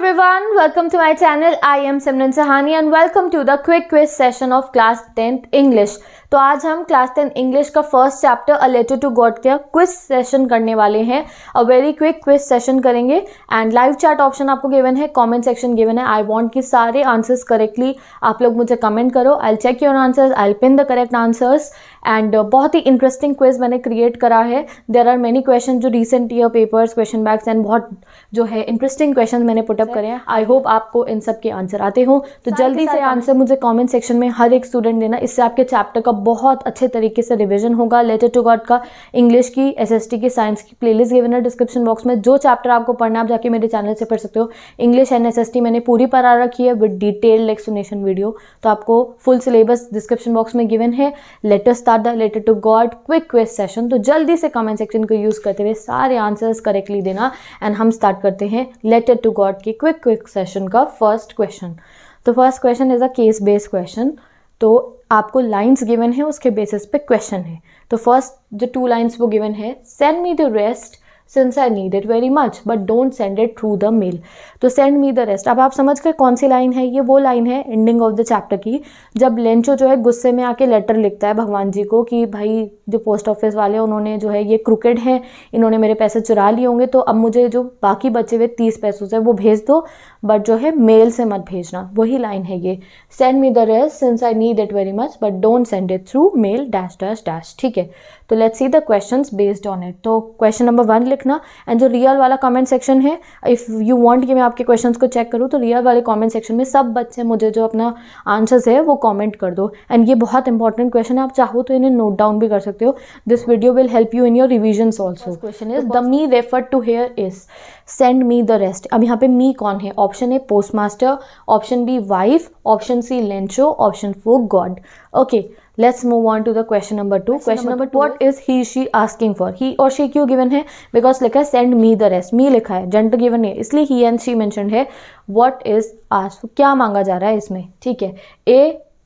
everyone, welcome to my channel. I am Simran Sahani and welcome to the quick quiz session of class 10th English. तो आज हम class 10 English का first chapter a letter to God का quiz session करने वाले हैं. A very quick quiz session करेंगे and live chat option आपको गिवन है, कमेंट सेक्शन गिवन है. आई वांट कि सारे आंसर्स करेक्टली आप लोग मुझे कमेंट करो. I will check your answers, I will pin the correct answers. And बहुत ही इंटरेस्टिंग क्विज मैंने क्रिएट करा है. देयर आर मेनी क्वेश्चन जो recent year papers, question banks and बहुत जो है इंटरेस्टिंग क्वेश्चन मैंने पुटअप करे हैं. आई होप आपको इन सब के आंसर आते हो. तो जल्दी से आंसर मुझे कमेंट सेक्शन में हर एक स्टूडेंट देना. इससे आपके चैप्टर का बहुत अच्छे तरीके से रिवीजन होगा. लेटर टू गॉड का इंग्लिश की, एसएसटी की, साइंस की प्लेलिस्ट गिवन है डिस्क्रिप्शन बॉक्स में. जो चैप्टर आपको पढ़ना आप जाके मेरे चैनल से पढ़ सकते हो. इंग्लिश एंड एसएसटी मैंने पूरी पढ़ा रखी है विद डिटेल्ड एक्सप्लेनेशन वीडियो. तो आपको फुल सिलेबस डिस्क्रिप्शन बॉक्स में गिवन है. Let us start the letter to God quick quiz session. तो जल्दी से कमेंट सेक्शन को यूज करते हुए सारे आंसर्स करेक्टली देना एंड हम स्टार्ट करते हैं लेटर टू गॉड की क्विक सेशन का फर्स्ट क्वेश्चन. तो first question is a case based question. तो आपको लाइंस गिवन है, उसके बेसिस पे क्वेश्चन है. तो फर्स्ट जो 2 लाइंस वो गिवन है, send me the rest since I need it very much but don't send it through the mail. तो सेंड मी द रेस्ट, अब आप समझ गए कौन सी लाइन है. ये वो लाइन है एंडिंग ऑफ द चैप्टर की, जब लेंचो जो है गुस्से में आके लेटर लिखता है भगवान जी को कि भाई जो पोस्ट ऑफिस वाले उन्होंने जो है ये क्रुकेड हैं, इन्होंने मेरे पैसे चुरा लिए होंगे, तो अब मुझे जो बाकी बचे हुए 30 पैसों से वो भेज दो, बट जो है मेल से मत भेजना. वही लाइन है ये, send me the rest since I need it very much but don't send it through mail dash dash dash. ठीक है, तो let's see the questions based on it. तो क्वेश्चन नंबर 1 लिखना एंड जो रियल वाला comment section है, if you want कि मैं आपके क्वेश्चंस को चेक करूँ तो रियल वाले कमेंट सेक्शन में सब बच्चे मुझे जो अपना आंसर्स है वो कमेंट कर दो. एंड ये बहुत इंपॉर्टेंट क्वेश्चन है, आप चाहो तो इन्हें नोट डाउन भी कर सकते हो. This video will help you in your revisions also. Question is the me refer to here is send me the rest. अब यहाँ पे मी कौन है? Option A post master, option B wife, option C Lencho, option 4 God. Okay, let's move on to the question number 2. Question number 2, what is he she asking for? he और she क्यों given है? because लिखा है send me the rest. me लिखा है, gender given है, इसलिए he and she mentioned है. what is asked for, क्या मांगा जा रहा है इसमें? ठीक है, A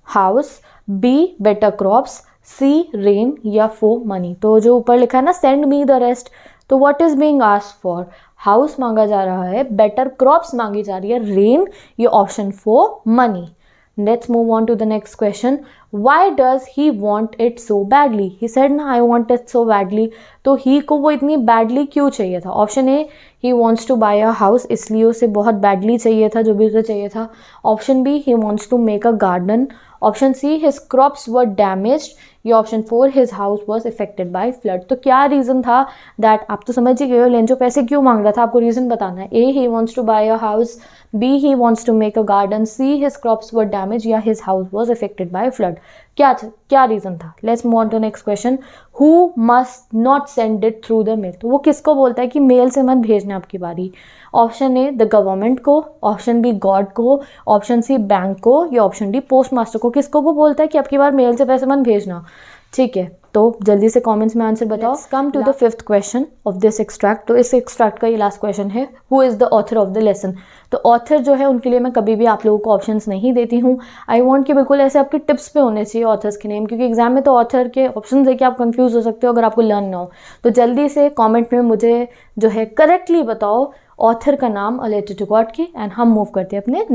house, B better crops, C rain या 4 money. तो जो ऊपर लिखा है ना send me the rest, तो what is being asked for? House मांगा जा रहा है, बेटर क्रॉप्स मांगी जा रही है, रेन ये option 4 money. Let's move on to the next question. Why does he want it so badly? He said ना I want it so badly. तो he को वो इतनी badly क्यों चाहिए था? Option A, he wants to buy a house, इसलिए उसे बहुत badly चाहिए था जो भी उसे चाहिए था. Option B, he wants to make a garden. Option C, his crops were damaged. ये option 4, his house was affected by flood. तो क्या रीज़न था दैट, आप तो समझ ही गए हो लेंचो पैसे क्यों मांग रहा था, आपको रीज़न बताना है. ए, he wants to buy a house, B, he wants to make a garden, C, his crops were damaged या his house was affected by flood. क्या रीज़न था? Let's move on to next question. Who must not send it through the mail. तो वो किसको बोलता है कि mail से मत भेजना आपकी बारी? ऑप्शन ए द गवर्नमेंट को, ऑप्शन बी गॉड को, ऑप्शन सी बैंक को या ऑप्शन डी पोस्ट मास्टर को. किसको वो बोलता है कि आपकी बार मेल से पैसे मत भेजना? ठीक है, तो जल्दी से कमेंट्स में आंसर बताओ. Come to the 5th question of this extract. तो इस एक्सट्रैक्ट का ये लास्ट क्वेश्चन है, who is the author of the lesson. तो ऑथर जो है उनके लिए मैं कभी भी आप लोगों को ऑप्शंस नहीं देती हूँ. आई वांट कि बिल्कुल ऐसे आपके टिप्स पे होने चाहिए ऑथर्स के नेम, क्योंकि एग्जाम में तो ऑथर के ऑप्शन है कि आप कंफ्यूज हो सकते हो अगर आपको लर्न ना हो. तो जल्दी से कमेंट में मुझे जो है करेक्टली बताओ ऑथर का नाम अ लेटर टू गॉड की. एंड हम मूव करते हैं अपने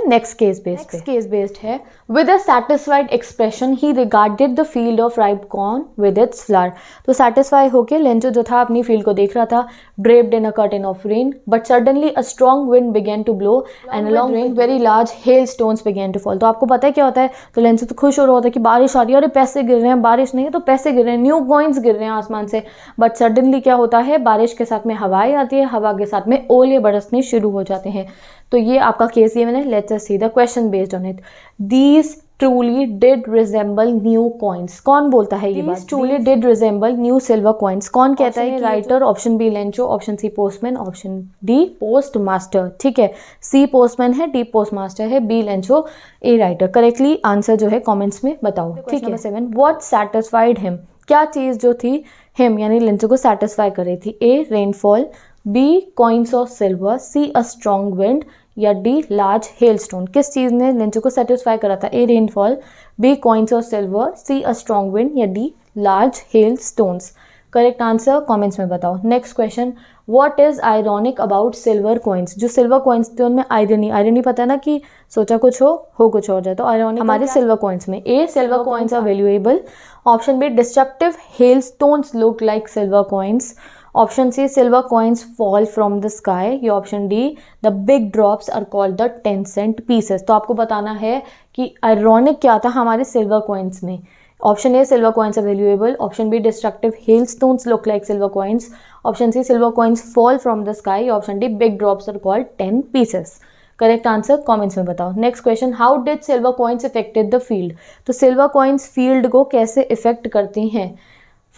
नेक्स्ट केस बेस्ड पे. केस बेस्ड है, with a satisfied expression he regarded the field of ripe corn with its flower. तो सेटिस्फाई होके लेंचो जो था अपनी फील्ड को देख रहा था, draped in a curtain of rain but suddenly a strong wind began to blow and along with very large hello stones begin to fall. तो आपको पता है क्या होता है? तो लेंचो तो खुश हो रहा होता है कि बारिश आ रही है, अरे पैसे गिर रहे हैं, बारिश नहीं है तो पैसे गिर रहे हैं, न्यू कॉइन्स गिर रहे हैं आसमान से. बट सडनली क्या होता है? बारिश के साथ में हवाएं आती है, हवा के साथ में ओले बरसने शुरू हो जाते हैं. तो ये आपका केस ये मैंने. Let's us see the question based on it. These truly did resemble new coins. कौन बोलता है ये बात? truly did resemble new silver coins. कौन कहता है? Writer. Option B Lencho, option C postman, option D post master. ठीक है, सी पोस्टमैन है, डी पोस्ट मास्टर है, B Lencho, A writer. Correctly answer जो है कमेंट्स में बताओ. ठीक है. 7, व्हाट सैटिस्फाइड हिम. क्या चीज़ जो थी हिम यानी लेंचो को सेटिस्फाई कर रही थी? A rainfall, B coins of silver, C a strong wind या डी लार्ज हेलस्टोन. किस चीज़ ने लेंचो को सेटिस्फाई करा था? A rainfall, B coins of silver, C a strong wind या D large hail stones. Correct answer comments में बताओ. Next question, what is ironic about silver coins, जो सिल्वर कॉइन्स थे उनमें आयरनी पता है ना कि सोचा कुछ हो कुछ और जाए, तो आयरॉनिक हमारे सिल्वर कॉइन्स में। A, silver coins are valuable. Option B, destructive hailstones look like silver coins. Option C, silver coins fall from the sky. या option D, the big drops are called the 10 cent pieces. तो आपको बताना है कि ironic क्या था हमारे silver coins में। Option A, silver coins are valuable. Option B, destructive hailstones look like silver coins. Option C, silver coins fall from the sky. Option D, big drops are called 10 pieces. Correct answer comments में बताओ। Next question, how did silver coins effected the field. तो silver coins field को कैसे effect करती हैं।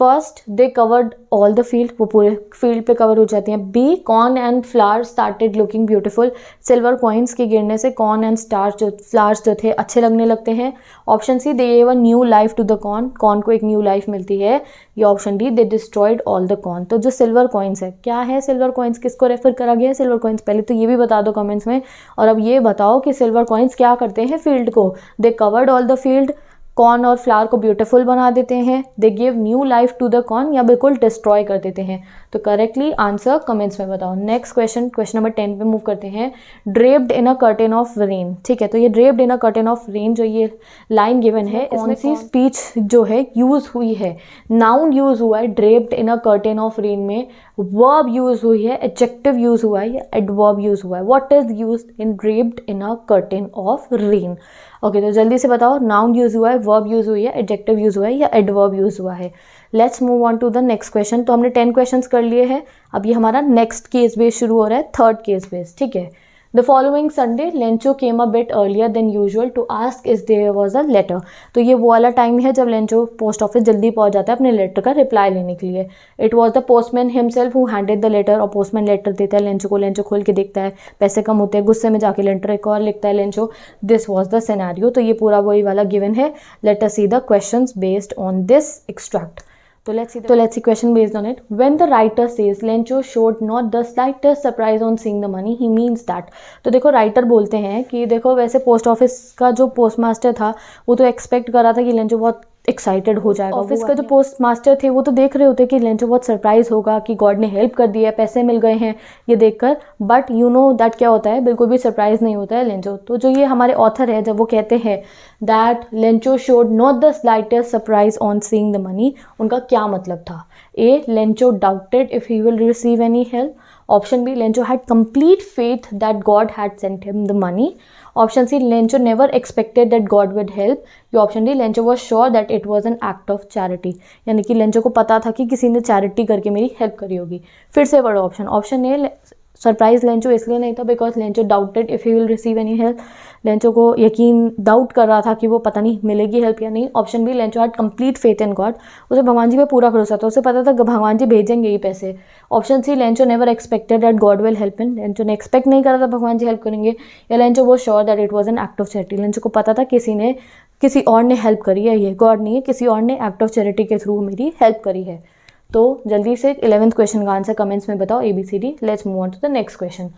First, they covered all the field, वो पूरे field पे कवर हो जाती हैं। B, corn and flowers started looking beautiful, silver coins के गिरने से कॉर्न एंड फ्लावर्स जो थे अच्छे लगने लगते हैं। Option C, they give a new life to the corn को एक न्यू लाइफ मिलती है। या option D, they destroyed all the corn. तो जो सिल्वर कॉइन्स है, क्या है सिल्वर कॉइन्स, किसको रेफर करा गया है सिल्वर कॉइन्स, पहले तो ये भी बता दो कमेंट्स में। और अब ये बताओ कि सिल्वर कॉइन्स क्या करते हैं फील्ड को। They covered all the field, corn और फ्लावर को ब्यूटीफुल बना देते हैं, they give new life to the corn, या बिल्कुल डिस्ट्रॉय कर देते हैं। तो करेक्टली आंसर कमेंट्स में बताओ। नेक्स्ट क्वेश्चन, क्वेश्चन नंबर 10 पे मूव करते हैं। Draped in a curtain of rain, ठीक है, तो ये draped in a curtain of rain जो ये लाइन गिवन है, इसमें सी स्पीच जो है यूज हुई है। नाउन यूज हुआ है draped in a curtain of rain में, वर्ब यूज हुई है, एडजेक्टिव यूज हुआ है, या एडवर्ब यूज हुआ है। What is used in draped in a curtain of rain. Okay, तो जल्दी से बताओ, नाउन यूज हुआ है, वर्ब यूज हुई है, एडजेक्टिव यूज हुआ है, या एडवर्ब यूज हुआ है। Let's move on to the next question. तो हमने 10 क्वेश्चंस कर लिए हैं। अब ये हमारा नेक्स्ट केस बेस शुरू हो रहा है, थर्ड केस बेस, ठीक है। The following Sunday Lencho came a bit earlier than usual to ask is there was a letter. तो ये वो वाला टाइम है जब लेंचो पोस्ट ऑफिस जल्दी पहुंच जाता है अपने लेटर का रिप्लाई लेने के लिए। It was the postman himself who handed the letter, और पोस्टमैन लेटर देता है लेंचो को, लेंचो खोल के देखता है, पैसे कम होते हैं, गुस्से में जाके लेटर एक और लिखता है Lencho. This was the scenario. तो ये पूरा वही वाला गिवन है। Let us C the questions based on this extract. So let's see question based on it. When the writer says Lencho showed not the slightest surprise on seeing the money, he means that. तो देखो writer बोलते हैं कि देखो वैसे post office का जो post master था वो तो एक्सपेक्ट कर रहा था कि लेंचो बहुत एक्साइटेड हो जाएगा। ऑफिस का जो पोस्ट मास्टर थे वो तो देख रहे होते कि लेंचो बहुत सरप्राइज होगा कि गॉड ने हेल्प कर दिया है, पैसे मिल गए हैं ये देखकर। बट यू नो दैट क्या होता है, बिल्कुल भी सरप्राइज नहीं होता है लेंचो। तो जो ये हमारे ऑथर है जब वो कहते हैं that Lencho showed not the slightest surprise on seeing the money, उनका क्या मतलब था। A, Lencho doubted if he will receive any help. Option B, Lencho had complete faith that God had sent him the money. Option C, Lencho never expected that God would help. या option D, Lencho was sure that it was an act of charity, यानी कि Lencho को पता था कि किसी ने charity करके मेरी हेल्प करी होगी। फिर से पढ़ो option. Option A, surprise Lencho इसलिए नहीं था because Lencho doubted if he will receive any help, Lencho को यकीन डाउट कर रहा था कि वो पता नहीं मिलेगी हेल्प या नहीं। Option B, Lencho had complete faith in God, उसे भगवान जी पे पूरा भरोसा था, उसे पता था भगवान जी भेजेंगे ही पैसे। Option C, Lencho never expected that God will help in, Lencho ने एक्सपेक्ट नहीं करा था भगवान जी हेल्प करेंगे। या लेंचो वो sure that it was an act of charity, Lencho को पता था किसी और ने हेल्प करी है, ये गॉड नहीं है, किसी और ने एक्ट ऑफ चैरिटी के थ्रू मेरी हेल्प करी है। तो जल्दी से 11th क्वेश्चन का आंसर कमेंट्स में बताओ ABCD। Let's move on to the next question.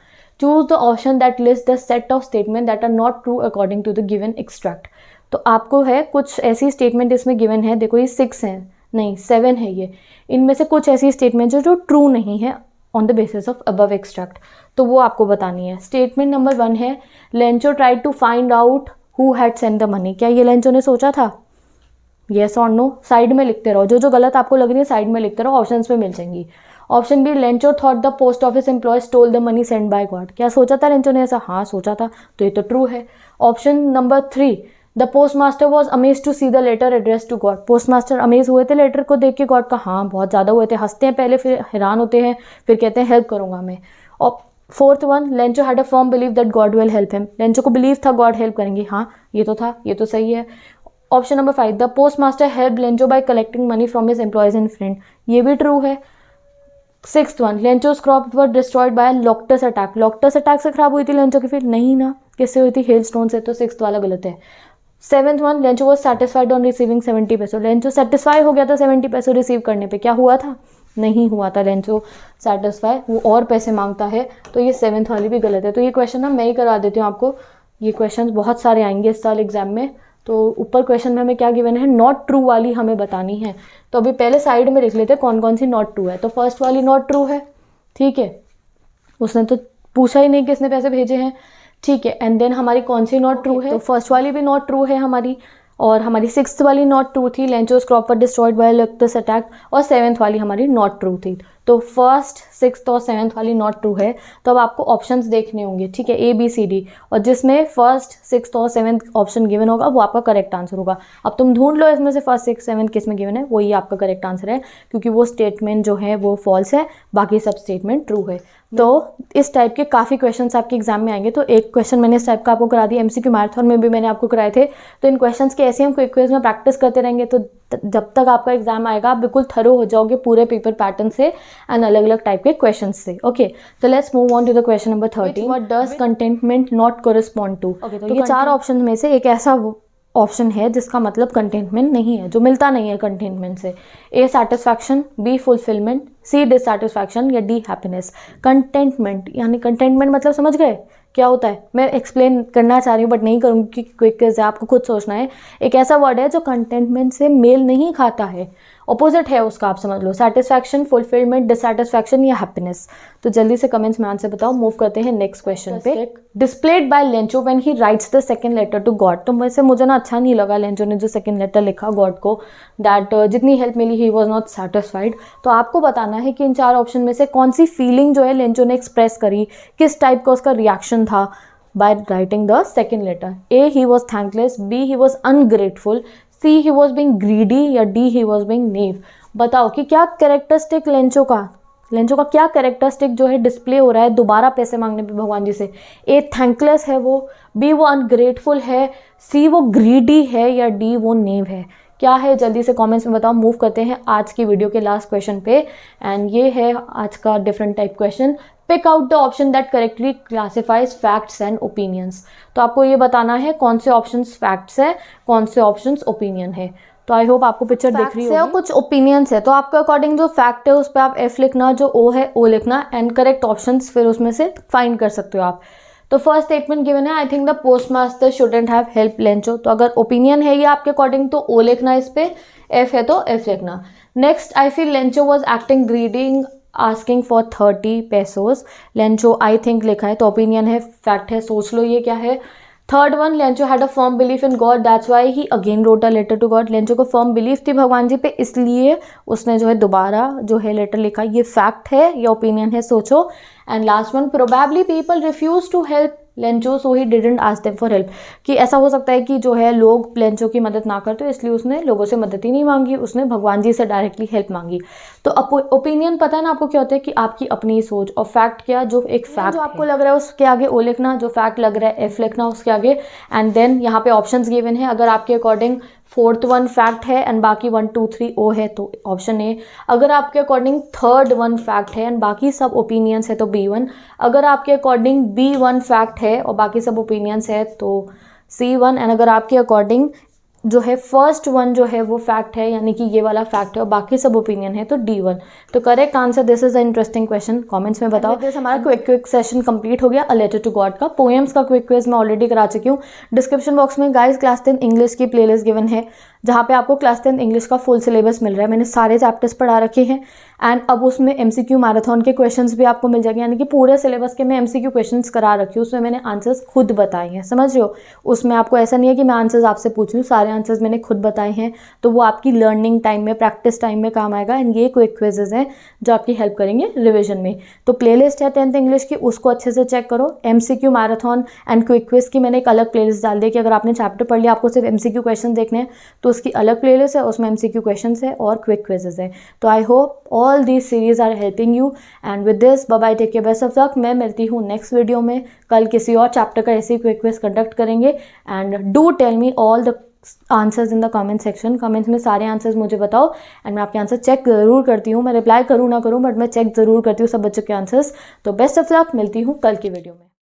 Choose the option that list the set of statement that are not true according to the given extract. तो आपको है कुछ ऐसी स्टेटमेंट इसमें given है, देखो ये 6 है, नहीं 7 है ये, इनमें से कुछ ऐसी स्टेटमेंट जो ट्रू नहीं है on the basis of above extract, तो वो आपको बतानी है। स्टेटमेंट नंबर 1 है Lencho tried to find out who had send the money. क्या ये लेंचो ने सोचा था? येस और नो, साइड में लिखते रहो, जो गलत आपको लग रही है साइड में लिखते रहो, ऑप्शंस में मिल जाएंगी। Option B, Lencho thought the post office employ stole the money send by God. क्या सोचा था लेंचो ने ऐसा? हाँ सोचा था, तो ये तो ट्रू है। Option number 3, the post master was amaze to see the letter address to God. Post master amaze हुए थे लेटर को देख के गॉड का? हाँ बहुत ज़्यादा हुए थे, हंसते हैं पहले फिर हैरान होते हैं फिर कहते हैं हेल्प करूंगा मैं। और 4th one, Lencho had a firm believe that God will help him. Lencho को बिलीव था गॉड हेल्प करेंगे, हाँ ये तो था, ये तो सही है। Option number 5, the post master help Lencho by collecting money from his employees and friend, ये भी ट्रू है। 6th one, Lencho's crop were destroyed by locusts attack. Locusts attack से खराब हुई थी लेंचो की? फिर नहीं ना, किससे हुई थी? हेल स्टोन से, तो 6th वाला गलत है। 7th one, Lencho was satisfied on receiving 70 पैसों। लेंचो सेटिस्फाई हो गया था 70 पैसों रिसीव करने पे, क्या हुआ था? नहीं हुआ था लेंचो सेटिस्फाई, वो और पैसे मांगता है, तो ये 7th वाली भी गलत है। तो ये क्वेश्चन ना मैं ही करा देती हूँ आपको, ये क्वेश्चन बहुत सारे आएंगे इस साल एग्जाम में। तो ऊपर क्वेश्चन में हमें क्या गिवन है, नॉट ट्रू वाली हमें बतानी है। तो अभी पहले साइड में लिख लेते हैं कौन कौन सी नॉट ट्रू है। तो फर्स्ट वाली नॉट ट्रू है, ठीक है, उसने तो पूछा ही नहीं किसने पैसे भेजे हैं, ठीक है। एंड देन हमारी कौन सी नॉट ट्रू है, तो फर्स्ट वाली भी नॉट ट्रू है हमारी, और हमारी 6th वाली नॉट ट्रू थी, Lencho's crop were destroyed by locusts attack, और 7th वाली हमारी नॉट ट्रू थी। तो फर्स्ट, 6th और 7th वाली नॉट ट्रू है। तो अब आपको ऑप्शंस देखने होंगे, ठीक है, ABCD, और जिसमें फर्स्ट, 6th और 7th ऑप्शन गिवन होगा वो आपका करेक्ट आंसर होगा। अब तुम ढूंढ लो इसमें से फर्स्ट, 6th, 7th किस में गिवन है, वही आपका करेक्ट आंसर है, क्योंकि वो स्टेटमेंट जो है वो फॉल्स है, बाकी सब स्टेटमेंट ट्रू है। तो इस टाइप के काफ़ी क्वेश्चंस आपके एग्जाम में आएंगे। तो एक क्वेश्चन मैंने इस टाइप का आपको करा दिया, MCQ मैराथन में भी मैंने आपको कराए थे। तो इन क्वेश्चंस के ऐसे हम क्विक क्विज में प्रैक्टिस करते रहेंगे, तो जब तक आपका एग्जाम आएगा आप बिल्कुल थरो हो जाओगे पूरे पेपर पैटर्न से एंड अलग अलग टाइप के क्वेश्चन से। ओके, तो let's move on to the question number 13। What does contentment not correspond to. तो ये 4 ऑप्शन में से एक ऐसा ऑप्शन है जिसका मतलब कंटेंटमेंट नहीं है, जो मिलता नहीं है कंटेंटमेंट से। A satisfaction, B fulfilment, C dissatisfaction, या D हैप्पीनेस। कंटेंटमेंट यानी कंटेंटमेंट मतलब समझ गए क्या होता है? मैं एक्सप्लेन करना चाह रही हूँ बट नहीं करूँगी क्योंकि क्विक क्विज है, आपको खुद सोचना है। एक ऐसा वर्ड है जो कंटेंटमेंट से मेल नहीं खाता है, ऑपोजिट है उसका, आप समझ लो। सेटिस्फैक्शन, फुलफिलमेंट, डिससेटिस्फैक्शन या हैप्पीनेस। तो जल्दी से कमेंट्स में आंसर बताओ। मूव करते हैं नेक्स्ट क्वेश्चन पे। Displayed by Lencho when he writes the second letter to God. तो वैसे मुझे ना अच्छा नहीं लगा लेंचो ने जो सेकंड लेटर लिखा गॉड को, दैट जितनी हेल्प मिली ही वॉज नॉट सेटिस्फाइड। तो आपको बताना है कि इन 4 ऑप्शन में से कौन सी फीलिंग जो है लेंचो ने एक्सप्रेस करी, किस टाइप का उसका रिएक्शन था by writing the second letter. A, he was thankless, B, he was ungrateful, C, he was being greedy, या D, he was being naive। बताओ कि क्या कैरेक्टरिस्टिक लेंचो का क्या कैरेक्टरिस्टिक जो है डिस्प्ले हो रहा है दोबारा पैसे मांगने पे भगवान जी से। A, थैंकलेस है वो, B, वो अनग्रेटफुल है, C, वो ग्रीडी है, या D, वो नेव है। क्या है जल्दी से कमेंट्स में बताओ। मूव करते हैं आज की वीडियो के लास्ट क्वेश्चन पे, एंड ये है आज का different type question. Pick out the option that correctly classifies facts and opinions. तो आपको ये बताना है कौन से ऑप्शंस फैक्ट्स है, कौन से ऑप्शंस ओपिनियन है। तो आई होप आपको पिक्चर दिख रही है और कुछ ओपिनियंस है। तो आपके अकॉर्डिंग जो फैक्ट है उस पर आप F लिखना, जो O है O लिखना, एंड करेक्ट ऑप्शंस फिर उसमें से फाइंड कर सकते हो आप। तो फर्स्ट स्टेटमेंट गिवन है, I think the post master shouldn't have help Lencho. तो अगर ओपिनियन है ये आपके अकॉर्डिंग तो O लिखना, इस पे F है तो F लिखना। Next, I feel Lencho was acting greeding asking for 30 pesos. Lencho I think लिखा है तो ओपिनियन है, फैक्ट है, सोच लो ये क्या है। Third one, Lencho had a firm belief in God that's why he again wrote a letter to God. Lencho को फर्म बिलीफ थी भगवान जी पे, इसलिए उसने जो है दोबारा जो है लेटर लिखा। ये फैक्ट है या ओपिनियन है, सोचो। And last one, probably people refuse to help Lencho so he didn't ask them for help. कि ऐसा हो सकता है कि जो है लोग लेंचो की मदद ना करते, इसलिए उसने लोगों से मदद ही नहीं मांगी, उसने भगवान जी से डायरेक्टली हेल्प मांगी। तो ओपिनियन पता है ना आपको क्या होता है कि आपकी अपनी सोच, और फैक्ट क्या, जो एक फैक्ट जो आपको लग रहा है उसके आगे O लिखना, जो फैक्ट लग रहा है F लिखना उसके आगे। एंड देन यहाँ पे ऑप्शंस गिवन है, अगर आपके अकॉर्डिंग फोर्थ वन फैक्ट है एंड बाकी 1 2 3 O है तो ऑप्शन A। अगर आपके अकॉर्डिंग थर्ड वन फैक्ट है एंड बाकी सब ओपिनियंस है तो B1। अगर आपके अकॉर्डिंग B1 फैक्ट है और बाकी सब ओपिनियंस है तो C1। एंड अगर आपके अकॉर्डिंग जो है फर्स्ट वन जो है वो फैक्ट है, यानी कि ये वाला फैक्ट है और बाकी सब ओपिनियन है तो D1। तो correct answer, this is a interesting question, comments में बताओ। दिस हमारा क्विक सेशन कंप्लीट हो गया अ लेटर टू गॉड का। पोएम्स का क्विक क्विज मैं ऑलरेडी करा चुकी हूँ। डिस्क्रिप्शन बॉक्स में गाइस क्लास 10 इंग्लिश की प्लेलिस्ट गिवन है, जहाँ पे आपको क्लास 10 इंग्लिश का फुल सिलेबस मिल रहा है। मैंने सारे चैप्टर्स पढ़ा रखे हैं एंड अब उसमें MCQ मैराथन के क्वेश्चंस भी आपको मिल जाएंगे, यानी कि पूरे सिलेबस के मैं MCQ क्वेश्चंस करा रखी हूँ। उसमें मैंने आंसर्स खुद बताए हैं, समझ रहे हो। उसमें आपको ऐसा नहीं है कि मैं आंसर्स आपसे पूछ लूँ, सारे आंसर्स मैंने खुद बताए हैं। तो वो आपकी लर्निंग टाइम में, प्रैक्टिस टाइम में काम आएगा। एंड ये क्विक क्विजेज हैं जो आपकी हेल्प करेंगे रिविजन में। तो प्लेलिस्ट है 10th इंग्लिश की, उसको अच्छे से चेक करो। MCQ marathon and quick quiz की मैंने एक अलग प्लेलिस्ट डाल दी कि अगर आपने चैप्टर पढ़ लिया, आपको सिर्फ MCQ क्वेश्चन देखने हैं तो उसकी अलग प्लेलिस्ट है, उसमें MCQ क्वेश्चंस है और क्विक क्विजेज है। तो I hope all these series are helping you and with this bye bye, take care, best of luck. मैं मिलती हूँ नेक्स्ट वीडियो में। कल किसी और चैप्टर का ऐसे क्विक क्विज कंडक्ट करेंगे। And do tell me all the answers in the comment section. Comments में सारे आंसर्स मुझे बताओ एंड मैं आपके आंसर चेक ज़रूर करती हूँ। मैं रिप्लाई करूँ ना करूँ बट मैं चेक ज़रूर करती हूँ सब बच्चों के आंसर्स। तो बेस्ट ऑफ लक, मिलती हूँ कल की वीडियो में।